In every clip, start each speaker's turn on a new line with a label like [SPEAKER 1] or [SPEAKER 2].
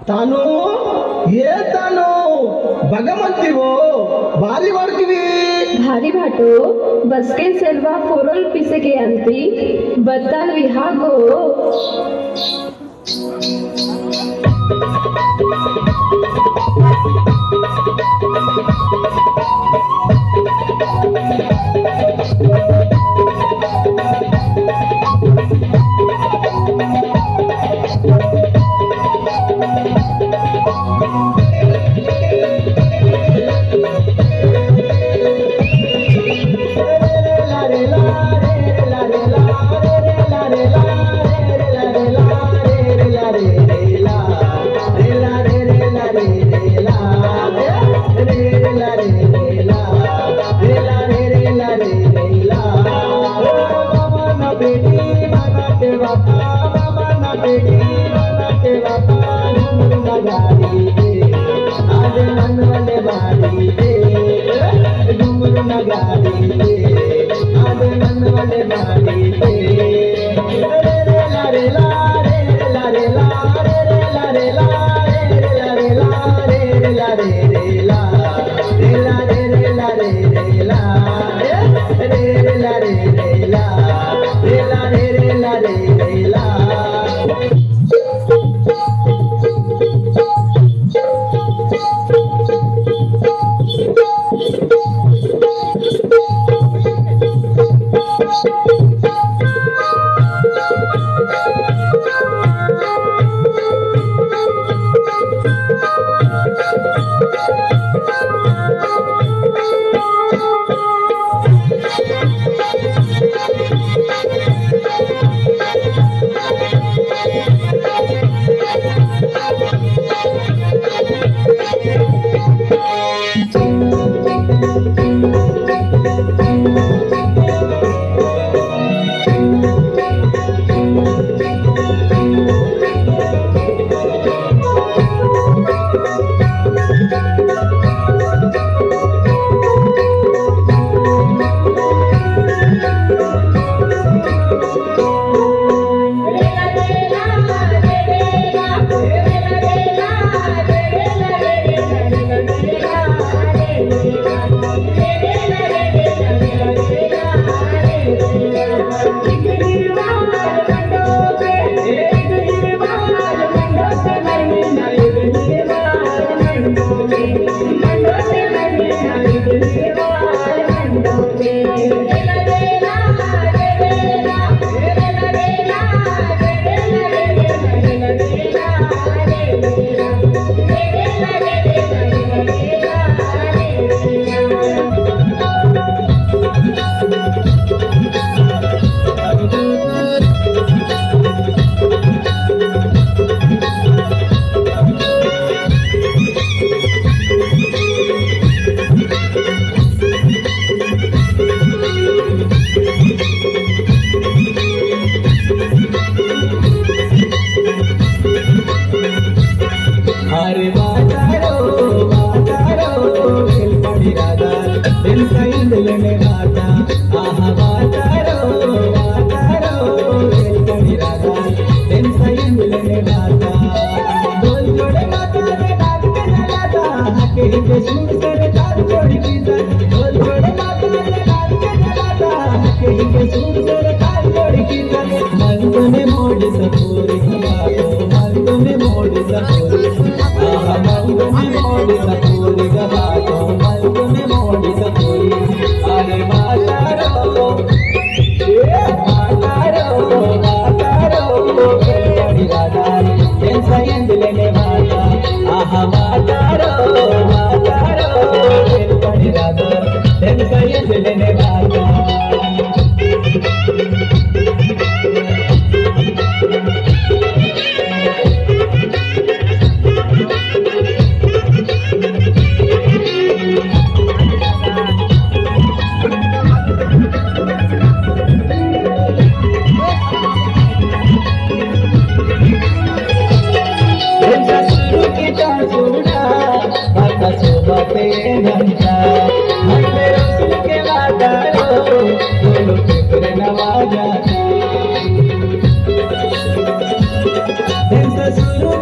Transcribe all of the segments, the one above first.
[SPEAKER 1] ತಾನು ತಾನು ಭಗವಂತಿವೋ ಭಾರಿ ಮಾಡ್ತೀವಿ
[SPEAKER 2] भारी भाटो बसके सेल्वा फोरल पिसे के अंती बत्ताल विहागो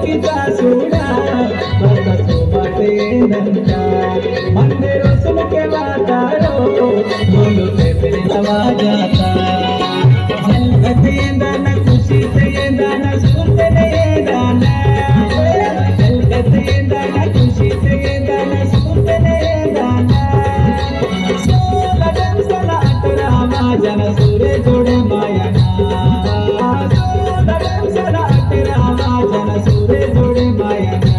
[SPEAKER 1] కితా చూడా బతసు బటే నంతా మందే రసుల के बातारो बोलो से फिरवा जाता गते दाना खुशी से दाना सुनते नहीं दाना गते दाना खुशी से दाना सुनते नहीं दाना सोला दम सोला अतरा जन सूरे जोड़े मायाना सोला दम सोला अतरा जन सूरे जोड़े मायाना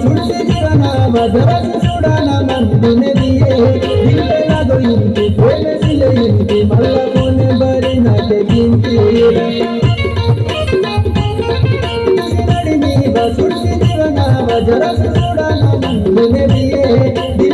[SPEAKER 1] छुड़ते जीवना मधुरस सुड़ाना मन ने दिए दिल पे लागो इनकी कोई सिले इनकी मल्ला कोने बड़ी ना के गिनती छुड़ते जीवना मधुरस सुड़ाना मन ने दिए